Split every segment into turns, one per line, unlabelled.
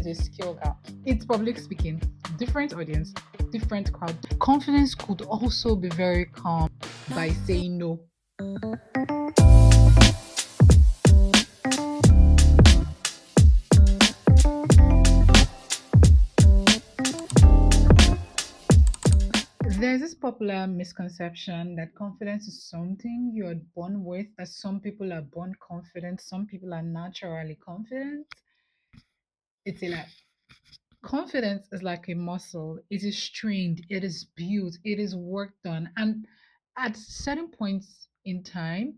is a skill gap. It's public speaking, different audience, different crowd. Confidence could also be very calm by saying no. There's this popular misconception that confidence is something you're born with, that some people are born confident, some people are naturally confident. It's a lie. Confidence is like a muscle. It is trained, it is built, it is worked on, and at certain points in time,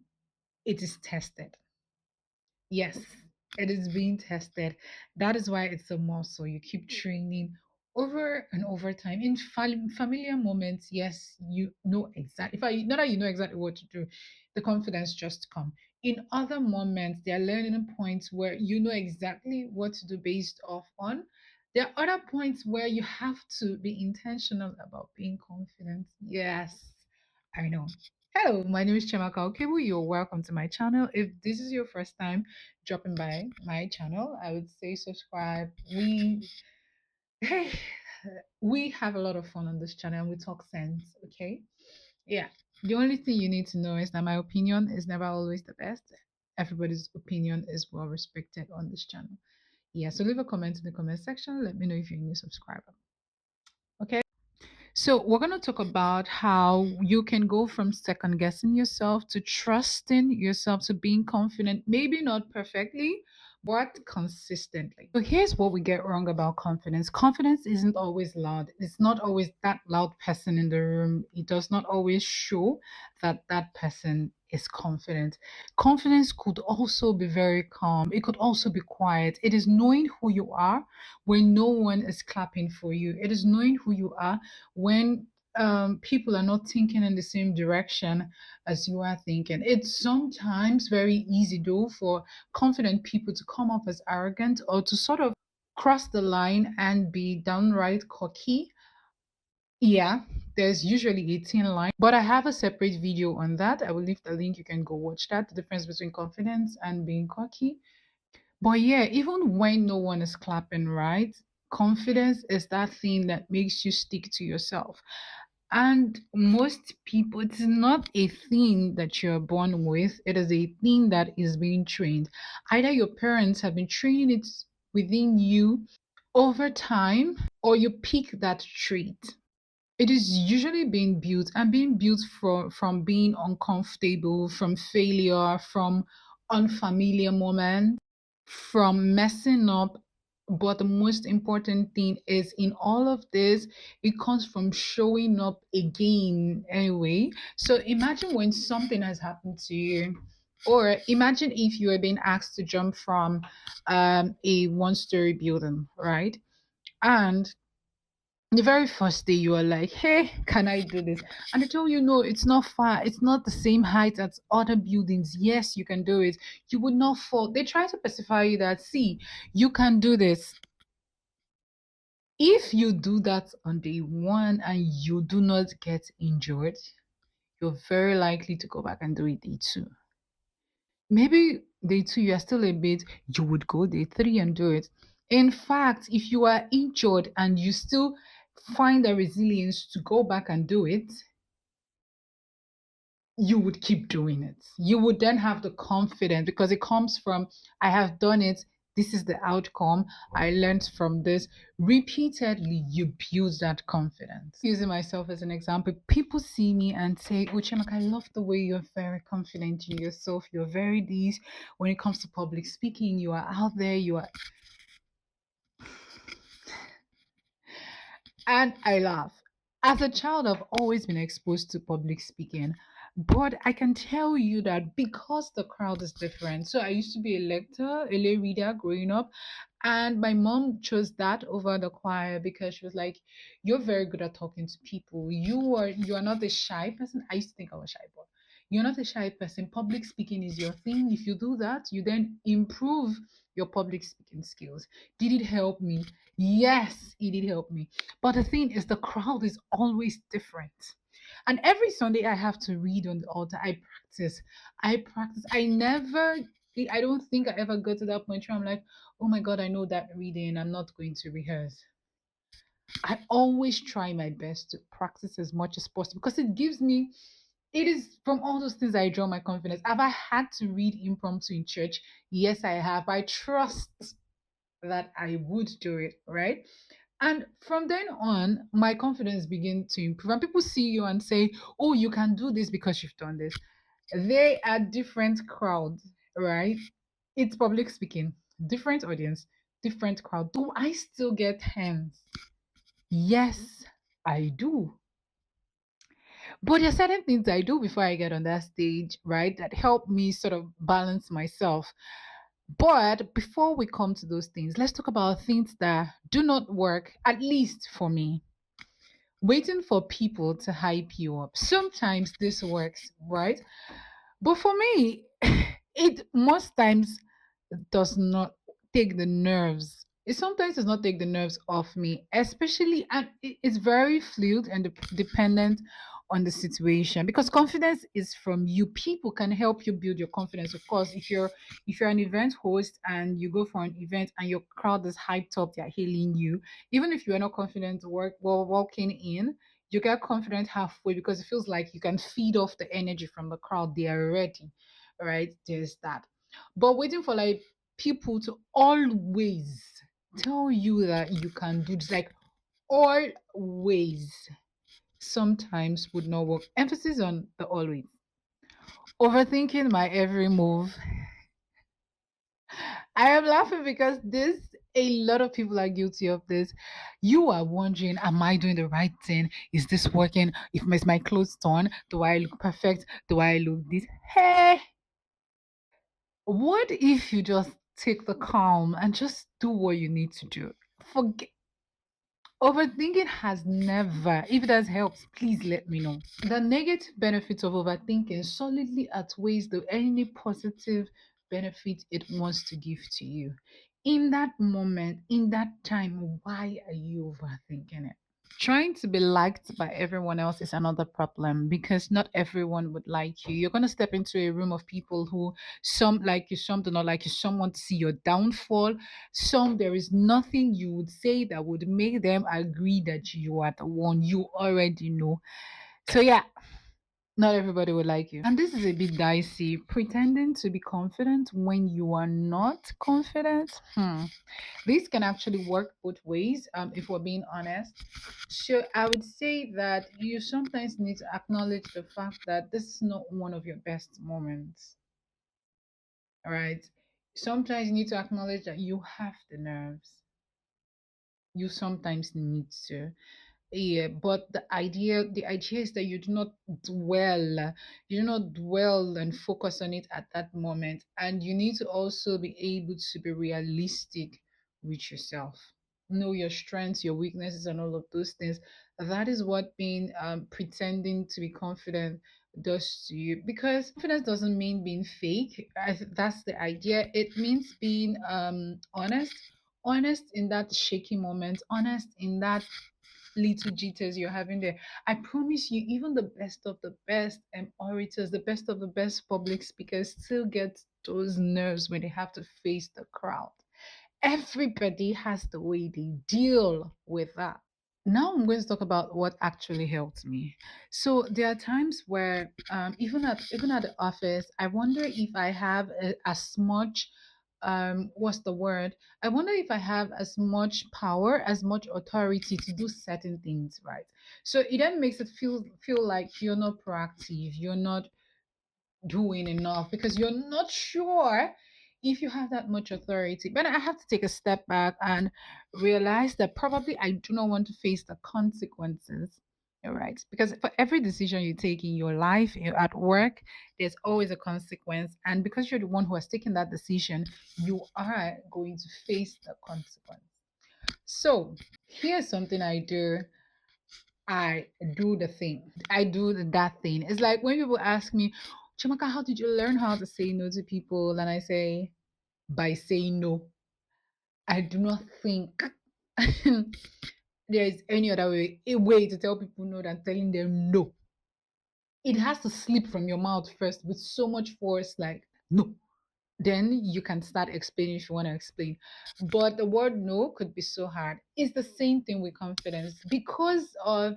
it is tested. Yes, it is being tested. That is why it's a muscle. You keep training over and over time. In familiar moments, yes, you know exactly. If I not that you know exactly what to do, the confidence just come. In other moments, there are learning points where you know exactly what to do based off on. There are other points where you have to be intentional about being confident. Yes, I know. Hello, my name is Chemaka Okebu. You're welcome to my channel. If this is your first time dropping by my channel, I would say subscribe. Hey, we have a lot of fun on this channel and we talk sense, okay? Yeah. The only thing you need to know is that my opinion is never always the best. Everybody's opinion is well respected on this channel. Yeah, so leave a comment in the comment section. Let me know if you're a new subscriber. Okay. So, we're going to talk about how you can go from second guessing yourself to trusting yourself to being confident, maybe not perfectly, but consistently. So, here's what we get wrong about confidence. Confidence isn't always loud, it's not always that loud person in the room. It does not always show that that person is confident. Confidence could also be very calm, it could also be quiet. It is knowing who you are when no one is clapping for you, it is knowing who you are when people are not thinking in the same direction as you are thinking. It's sometimes very easy, though, for confident people to come off as arrogant or to sort of cross the line and be downright cocky. Yeah, there's usually a thin line, but I have a separate video on that. I will leave the link. You can go watch that. The difference between confidence and being cocky. But yeah, even when no one is clapping, right? Confidence is that thing that makes you stick to yourself. And most people, it's not a thing that you're born with, it is a thing that is being trained. Either your parents have been training it within you over time, or you pick that trait. It is usually being built and being built from being uncomfortable, from failure, from unfamiliar moments, from messing up. But the most important thing is in all of this, it comes from showing up again anyway. So imagine when something has happened to you, or imagine if you were being asked to jump from a one-story building, right? And the very first day you are like, hey, can I do this? And they tell you, no, it's not far, it's not the same height as other buildings. Yes, you can do it, you would not fall. They try to pacify you that, see, you can do this. If you do that on day one and you do not get injured, you're very likely to go back and do it day two. Maybe day two you are still a bit, you would go day three and do it. In fact, if you are injured and you still find the resilience to go back and do it, you would keep doing it. You would then have the confidence because it comes from, I have done it. This is the outcome. I learned from this. Repeatedly, you build that confidence. Using myself as an example, people see me and say, Uchemak, I love the way you're very confident in yourself. You're very this. When it comes to public speaking, you are out there. You are. And I laugh. As a child, I've always been exposed to public speaking, but I can tell you that because the crowd is different. So I used to be a lecturer, a lay reader growing up, and my mom chose that over the choir because she was like, "You're very good at talking to people. You are not a shy person." I used to think I was shy, but you're not a shy person. Public speaking is your thing. If you do that, you then improve your public speaking skills. Did it help me? Yes, it did help me. But the thing is, the crowd is always different. And every Sunday, I have to read on the altar. I practice. I practice. I never honestly, I don't think I ever got to that point where I'm like, oh my God, I know that reading. I'm not going to rehearse. I always try my best to practice as much as possible because it gives me, it is from all those things I draw my confidence. Have I had to read impromptu in church? Yes, I have. I trust that I would do it, right? And from then on, my confidence began to improve. And people see you and say, oh, you can do this because you've done this. They are different crowds, right? It's public speaking, different audience, different crowd. Do I still get hands? Yes, I do. But there are certain things I do before I get on that stage, right? That help me sort of balance myself. But before we come to those things, let's talk about things that do not work, at least for me. Waiting for people to hype you up. Sometimes this works, right? But for me, it most times does not take the nerves. It sometimes does not take the nerves off me, especially, and it's very fluid and dependent on the situation because confidence is from you. People can help you build your confidence. Of course, if you're an event host and you go for an event and your crowd is hyped up, they're hailing you. Even if you're not confident walking in, you get confident halfway because it feels like you can feed off the energy from the crowd. They are ready, right? There's that. But waiting for like people to always tell you that you can do this, like always, sometimes would not work. Emphasis on the always. Overthinking my every move. I am laughing because this a lot of people are guilty of this. You are wondering, am I doing the right thing? Is this working? If is my clothes torn? Do I look perfect? Do I look this? Hey, what if you just take the calm and just do what you need to do? Forget overthinking has never, if it has helped, please let me know. The negative benefits of overthinking solidly outweighs the any positive benefit it wants to give to you. In that moment, in that time, why are you overthinking it? Trying to be liked by everyone else is another problem because not everyone would like you. You're going to step into a room of people who some like you, some do not like you, some want to see your downfall, some there is nothing you would say that would make them agree that you are the one you already know. So, yeah, not everybody would like you. And this is a bit dicey. Pretending to be confident when you are not confident. This can actually work both ways, if we're being honest. So I would say that you sometimes need to acknowledge the fact that this is not one of your best moments. All right. Sometimes you need to acknowledge that you have the nerves. You sometimes need to. Yeah, but the idea is that you do not dwell and focus on it at that moment. And you need to also be able to be realistic with yourself. Know your strengths, your weaknesses, and all of those things. That is what being pretending to be confident does to you. Because confidence doesn't mean being fake. That's the idea. It means being honest in that shaky moment, honest in that little jitters you're having there. I promise you, even the best of the best orators, the best of the best public speakers still get those nerves when they have to face the crowd. Everybody has the way they deal with that. Now I'm going to talk about what actually helped me. So there are times where even at the office, I wonder if I have as much what's the word? I wonder if I have as much power, as much authority to do certain things, right? So it then makes it feel like you're not proactive, you're not doing enough because you're not sure if you have that much authority. But I have to take a step back and realize that probably I do not want to face the consequences. All right. Because for every decision you take in your life, at work, there's always a consequence. And because you're the one who has taken that decision, you are going to face the consequence. So here's something I do. I do the thing. I do that thing. It's like when people ask me, Chimaka, how did you learn how to say no to people? And I say, by saying no. I do not think there is any other way, a way to tell people no than telling them no. It has to slip from your mouth first with so much force, like, no. Then you can start explaining if you want to explain. But the word no could be so hard. It's the same thing with confidence because of,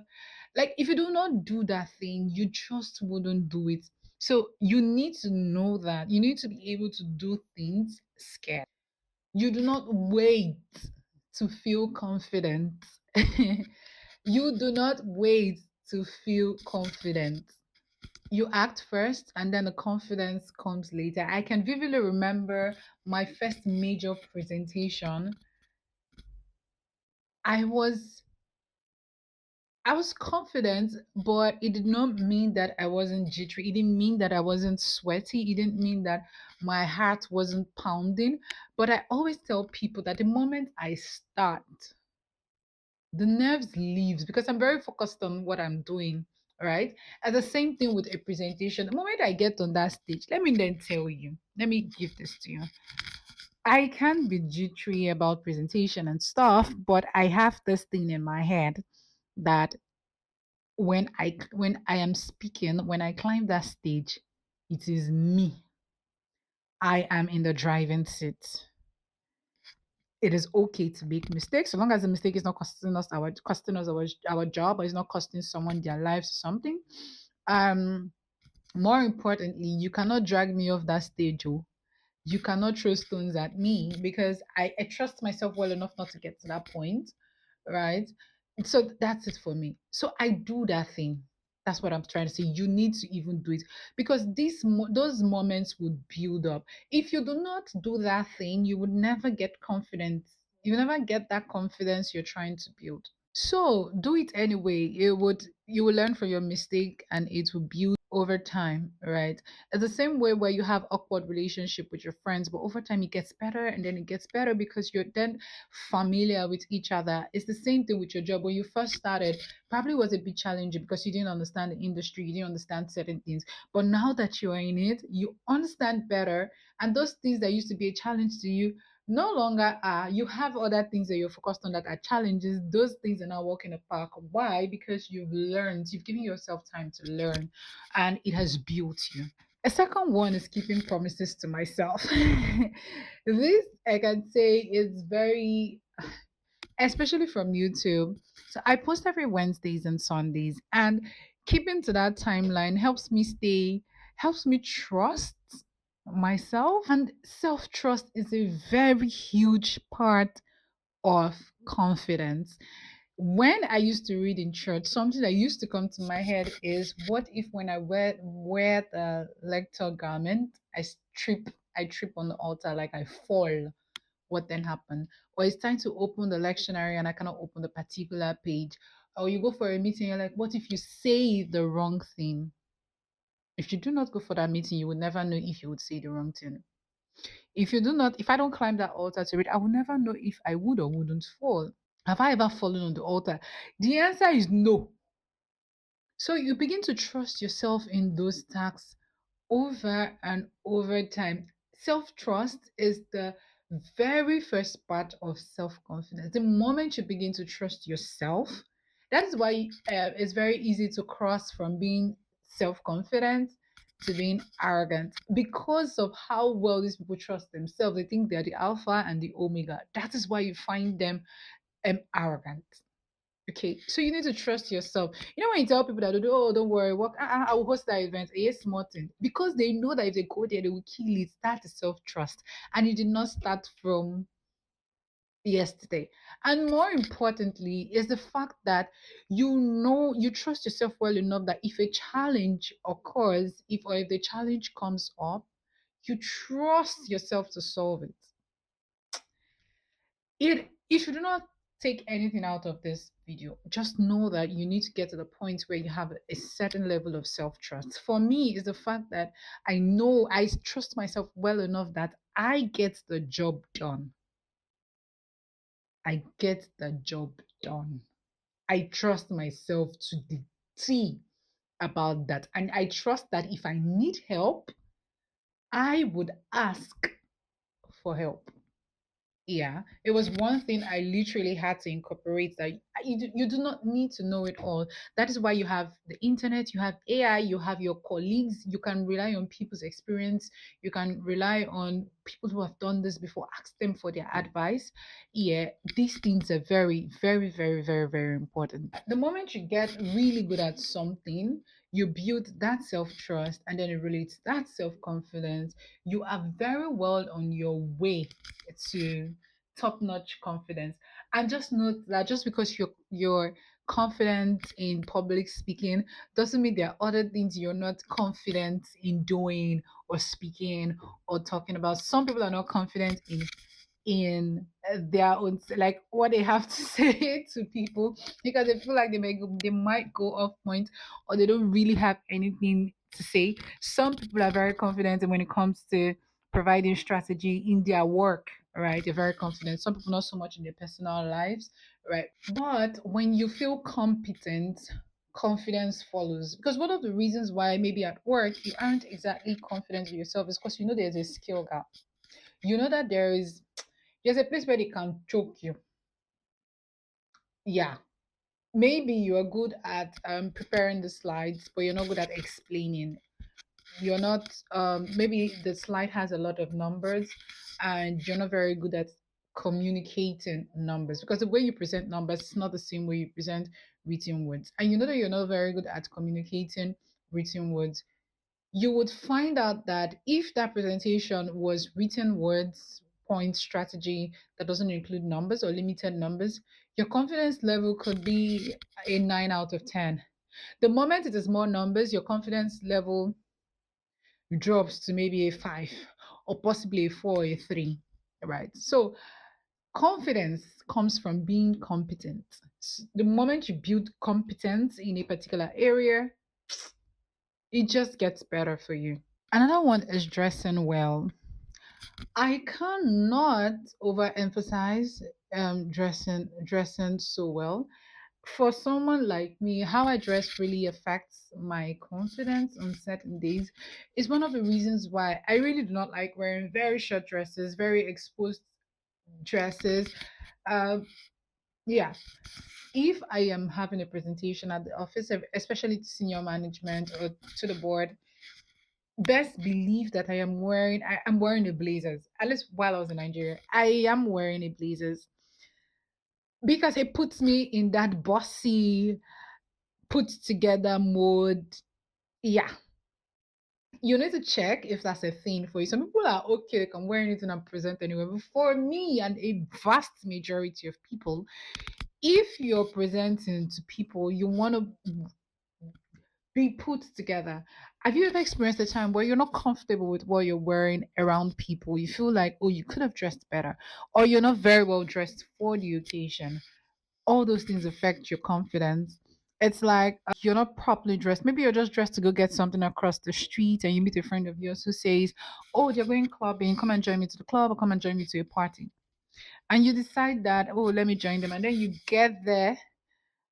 like, if you do not do that thing, you just wouldn't do it. So you need to know that you need to be able to do things scared. You do not wait to feel confident. You do not wait to feel confident. You act first and then the confidence comes later. I can vividly remember my first major presentation. I was I was confident, but it did not mean that I wasn't jittery. It didn't mean that I wasn't sweaty. It didn't mean that my heart wasn't pounding. But I always tell people that the moment I start, the nerves leaves because I'm very focused on what I'm doing. Right. And the same thing with a presentation. The moment I get on that stage, let me then tell you, let me give this to you. I can be jittery about presentation and stuff, but I have this thing in my head that when I am speaking, when I climb that stage, it is me. I am in the driving seat. It is okay to make mistakes so long as the mistake is not costing us our job, or it's not costing someone their lives or something. Um, More importantly, you cannot drag me off that stage. Oh, you cannot throw stones at me because I trust myself well enough not to get to that point, right? So that's it for me. So I do that thing. That's what I'm trying to say. You need to even do it because those moments would build up. If you do not do that thing, you would never get confidence. You never get that confidence you're trying to build. So do it anyway. You will learn from your mistake and it will build over time, right? It's the same way where you have awkward relationship with your friends, but over time it gets better and then it gets better because you're then familiar with each other. It's the same thing with your job. When you first started, probably was a bit challenging because you didn't understand the industry, you didn't understand certain things. But now that you are in it, you understand better. And those things that used to be a challenge to you no longer are. You have other things that you're focused on that are challenges. Those things are now walking the park. Why? Because you've learned, you've given yourself time to learn, and it has built you. A second one is keeping promises to myself. This I can say is very, especially from YouTube. So I post every Wednesdays and Sundays, and keeping to that timeline helps me trust myself. And self trust is a very huge part of confidence. When I used to read in church, something that used to come to my head is, what if when I wear the lector garment, I trip on the altar, like I fall? What then happened? Or it's time to open the lectionary and I cannot open the particular page. Or you go for a meeting, you're like, what if you say the wrong thing? If you do not go for that meeting, you will never know if you would say the wrong thing. If I don't climb that altar to read, I will never know if I would or wouldn't fall. Have I ever fallen on the altar? The answer is no. So you begin to trust yourself in those tasks over and over time. Self trust is the very first part of self confidence. The moment you begin to trust yourself, that is why it's very easy to cross from being self confident to being arrogant because of how well these people trust themselves. They think they're the alpha and the omega. That is why you find them arrogant. Okay, so you need to trust yourself. You know when you tell people that, oh, don't worry, work, I will host that event. Yes, small thing, because they know that if they go there, they will kill it. That is self trust, and it did not start from yesterday. And more importantly, is the fact that you trust yourself well enough that if a challenge occurs, if the challenge comes up, you trust yourself to solve it. If you do not take anything out of this video, just know that you need to get to the point where you have a certain level of self-trust. For me, is the fact that I know I trust myself well enough that I get the job done. I get the job done. I trust myself to the T about that. And I trust that if I need help, I would ask for help. Yeah, it was one thing I literally had to incorporate, that You do not need to know it all. That is why you have the internet, you have AI, you have your colleagues. You can rely on people's experience. You can rely on people who have done this before. Ask them for their advice. Yeah, these things are very, very, very, very, very important. The moment you get really good at something, you build that self trust, and then it relates that self confidence. You are very well on your way to top notch confidence. And just note that just because you're confident in public speaking doesn't mean there are other things you're not confident in doing or speaking or talking about. Some people are not confident in their own, like what they have to say to people, because they feel like they might go off point, or they don't really have anything to say. Some people are very confident when it comes to providing strategy in their work, right? They're very confident. Some people not so much in their personal lives, right? But when you feel competent, confidence follows. Because one of the reasons why maybe at work you aren't exactly confident with yourself is because you know there's a skill gap. You know that there's a place where they can choke you. Yeah. Maybe you are good at preparing the slides, but you're not good at explaining. You're not, maybe the slide has a lot of numbers and you're not very good at communicating numbers, because the way you present numbers is not the same way you present written words. And you know that you're not very good at communicating written words. You would find out that if that presentation was written words, point strategy that doesn't include numbers or limited numbers, your confidence level could be a 9 out of 10. The moment it is more numbers, your confidence level drops to maybe a 5 or possibly a 4 or a 3, right? So confidence comes from being competent. The moment you build competence in a particular area, it just gets better for you. Another one is dressing well. I cannot overemphasize dressing so well. For someone like me, how I dress really affects my confidence on certain days. Is one of the reasons why I really do not like wearing very short dresses, very exposed dresses. Um, yeah, if I am having a presentation at the office, especially to senior management or to the board, best believe that I'm wearing a blazers. At least while I was in Nigeria, I am wearing a blazers because it puts me in that bossy, put together mode. Yeah. You need to check if that's a thing for you. Some people are okay, they can wear anything and present anywhere. But for me and a vast majority of people, if you're presenting to people, you want to be put together. Have you ever experienced a time where you're not comfortable with what you're wearing around people? You feel like, oh, you could have dressed better, or you're not very well dressed for the occasion. All those things affect your confidence. It's like you're not properly dressed. Maybe you're just dressed to go get something across the street and you meet a friend of yours who says, oh, they're going clubbing. Come and join me to the club or come and join me to a party. And you decide that, oh, let me join them. And then you get there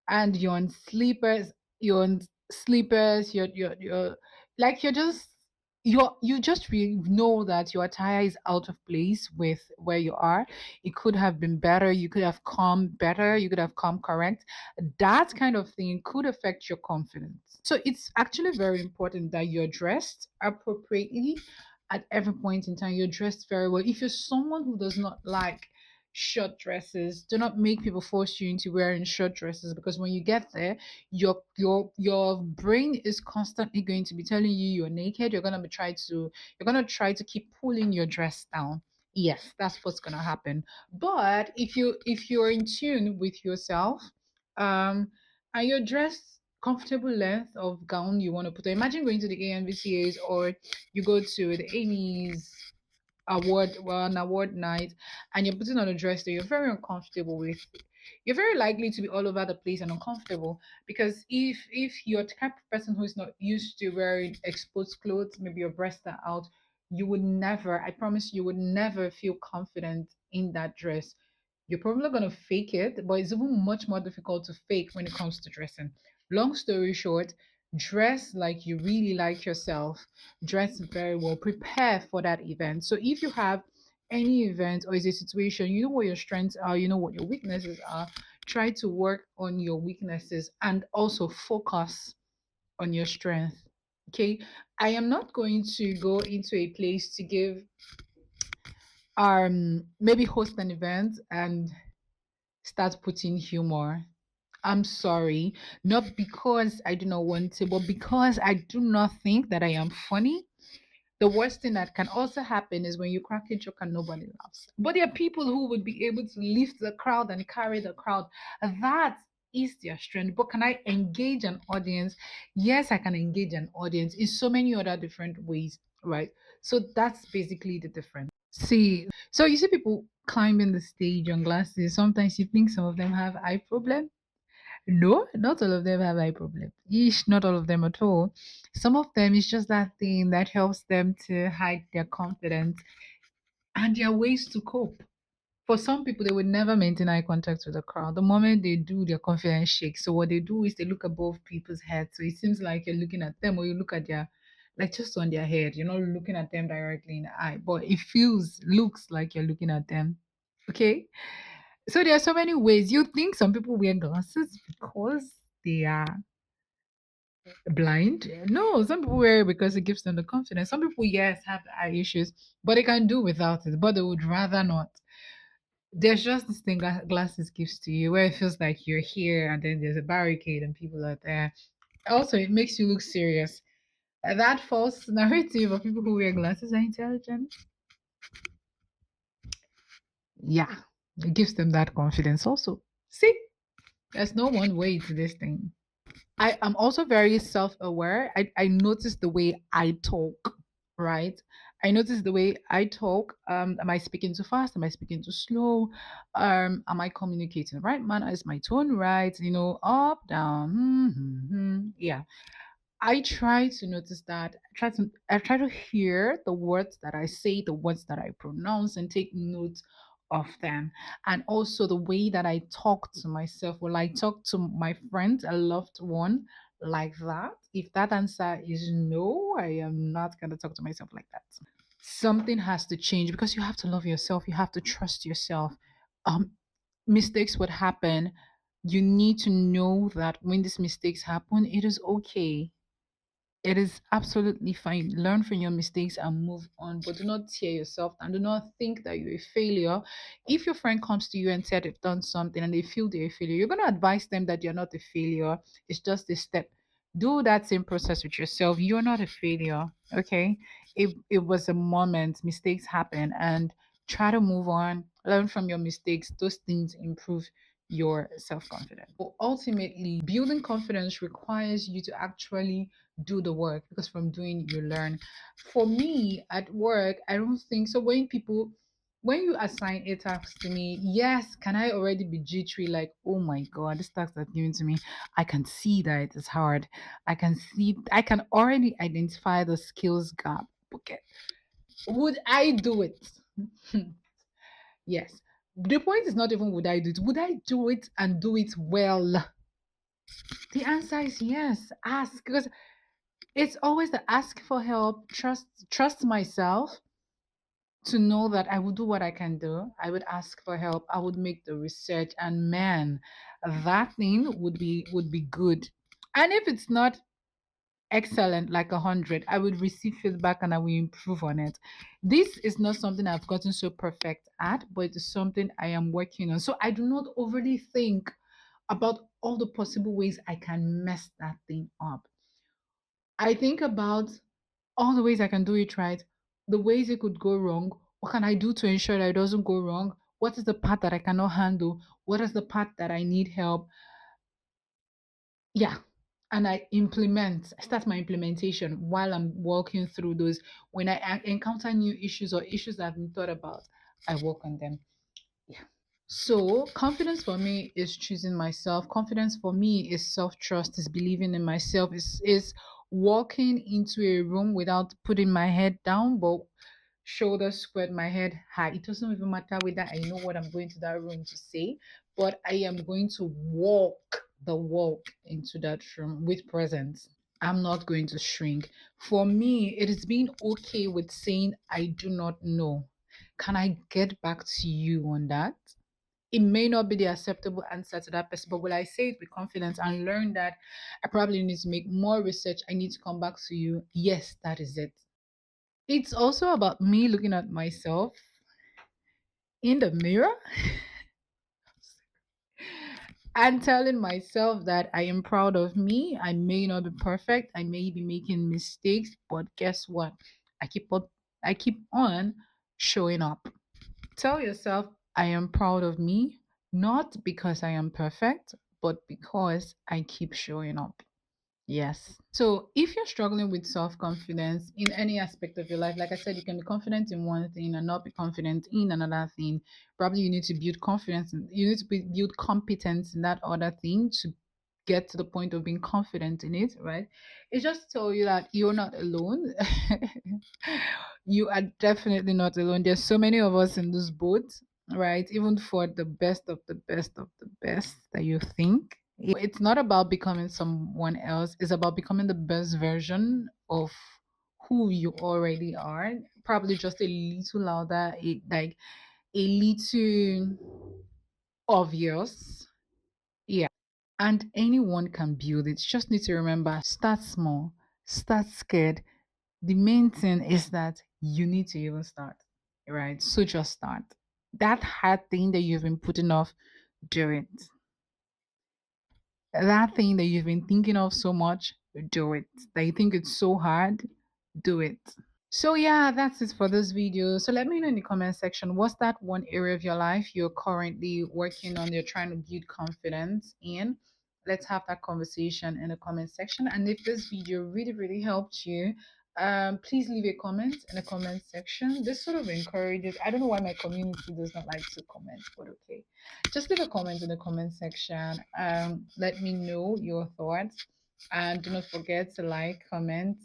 and you're on sleepers, you're like you just really know that your attire is out of place with where you are. It could have been better, you could have come better, you could have come correct. That kind of thing could affect your confidence. So it's actually very important that you're dressed appropriately at every point in time. You're dressed very well. If you're someone who does not like short dresses, do not make people force you into wearing short dresses, because when you get there, your brain is constantly going to be telling you you're naked. You're gonna try to keep pulling your dress down. Yes, that's what's gonna happen. But if you're in tune with yourself, um and you're dressed comfortable length of gown you want to put on. Imagine going to the ANVCAs, or you go to the Amy's an award night, and you're putting on a dress that you're very uncomfortable with. You're very likely to be all over the place and uncomfortable, because if you're the type of person who is not used to wearing exposed clothes, maybe your breasts are out, you would never, I promise you would never feel confident in that dress. You're probably going to fake it, but it's even much more difficult to fake when it comes to dressing. Long story short, dress like you really like yourself, dress very well, prepare for that event. So if you have any event or is a situation, you know what your strengths are, you know what your weaknesses are, try to work on your weaknesses and also focus on your strength. Okay. I am not going to go into a place to give maybe host an event and start putting humor. I'm sorry, not because I do not want to, but because I do not think that I am funny. The worst thing that can also happen is when you crack a joke and nobody laughs. But there are people who would be able to lift the crowd and carry the crowd. That is their strength. But can I engage an audience? Yes, I can engage an audience in so many other different ways, right? So that's basically the difference. See, so you see people climbing the stage on glasses. Sometimes you think some of them have eye problem. No, not all of them have eye problem. Ish, not all of them at all. Some of them is just that thing that helps them to hide their confidence and their ways to cope. For some people, they would never maintain eye contact with the crowd. The moment they do, their confidence shakes. So what they do is they look above people's heads. So it seems like you're looking at them or you look at their like just on their head. You're not looking at them directly in the eye, but it looks like you're looking at them. Okay. So there are so many ways. You think some people wear glasses because they are blind? No, some people wear it because it gives them the confidence. Some people, yes, have eye issues, but they can do without it, but they would rather not. There's just this thing that glasses gives to you where it feels like you're here and then there's a barricade and people are there. Also, it makes you look serious. That false narrative of people who wear glasses are intelligent. Yeah, it gives them that confidence also. See, there's no one way to this thing. I am also very self-aware. I notice the way I talk, right? I notice the way I talk. Am I speaking too fast? Am I speaking too slow? Am I communicating the right manner? Is my tone right? Up, down. Yeah. I try to notice that. I try to hear the words that I say, the words that I pronounce, and take note of them. And also the way that I talk to myself. Will I talk to my friend, a loved one, like that? If that answer is no, I am not gonna talk to myself like that. Something has to change because you have to love yourself. You have to trust yourself. Um, Mistakes would happen. You need to know that when these mistakes happen, it is okay. It is absolutely fine. Learn from your mistakes and move on, but do not tear yourself and do not think that you're a failure. If your friend comes to you and said they've done something and they feel they're a failure, you're going to advise them that you're not a failure. It's just a step. Do that same process with yourself. You're not a failure. Okay. It was a moment, mistakes happen, and try to move on, learn from your mistakes. Those things improve your self confidence. But ultimately, building confidence requires you to actually do the work because from doing you learn. For me at work, I don't think so. When you assign a task to me, yes, can I already be jittery like, oh my god, this task that's given to me, I can see that it is hard. I can already identify the skills gap. Okay. Would I do it? Yes. The point is not even would I do it. Would I do it and do it well? The answer is yes. Ask because it's always the ask for help, trust myself to know that I will do what I can do. I would ask for help. I would make the research and man, that thing would be good. And if it's not excellent like 100, I would receive feedback and I will improve on it. This is not something I've gotten so perfect at, but it is something I am working on. So I do not overly think about all the possible ways I can mess that thing up. I think about all the ways I can do it right, the ways it could go wrong. What can I do to ensure that it doesn't go wrong? What is the part that I cannot handle? What is the part that I need help? Yeah. And I start my implementation while I'm walking through those. When I encounter new issues or issues that I've not thought about, I work on them. Yeah. So, confidence for me is choosing myself. Confidence for me is self trust, is believing in myself, is walking into a room without putting my head down, but shoulders squared, my head high. It doesn't even matter whether I know what I'm going to that room to say, but I am going to walk the walk into that room with presence. I'm not going to shrink. For me, it is being okay with saying, I do not know. Can I get back to you on that? It may not be the acceptable answer to that person, but will I say it with confidence and learn that I probably need to make more research? I need to come back to you. Yes, that is it. It's also about me looking at myself in the mirror and telling myself that I am proud of me. I may not be perfect. I may be making mistakes, but guess what? I keep on showing up. Tell yourself I am proud of me, not because I am perfect, but because I keep showing up. Yes. So if you're struggling with self confidence in any aspect of your life, like I said, you can be confident in one thing and not be confident in another thing. Probably you need to build confidence, you need to build competence in that other thing to get to the point of being confident in it, right? It just tell you that you're not alone. You are definitely not alone. There's so many of us in this boat, right? Even for the best of the best of the best that you think. It's not about becoming someone else, it's about becoming the best version of who you already are. Probably just a little louder, like a little obvious. Yeah. And anyone can build it. Just need to remember start small, start scared. The main thing is that you need to even start, right? So just start. That hard thing that you've been putting off, do it. That thing that you've been thinking of so much, do it. That you think it's so hard, do it. So yeah, that's it for this video. So let me know in the comment section, what's that one area of your life you're currently working on, you're trying to build confidence in? Let's have that conversation in the comment section. And if this video really helped you, please leave a comment in the comment section. This sort of encourages, I don't know why my community does not like to comment, but okay. Just leave a comment in the comment section. Let me know your thoughts. And do not forget to like, comment,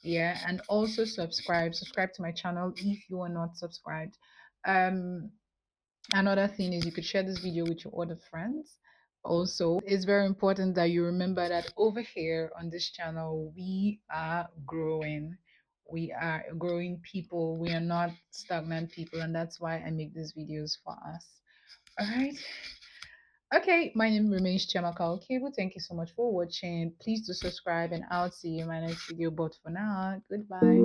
yeah, and also subscribe to my channel if you are not subscribed. um Another thing is you could share this video with your other friends. Also, it's very important that you remember that over here on this channel we are growing. We are growing people, we are not stagnant people, and that's why I make these videos for us. All right. Okay, my name remains Chiamaka Cable. Thank you so much for watching. Please do subscribe, and I'll see you in my next video. But for now, goodbye.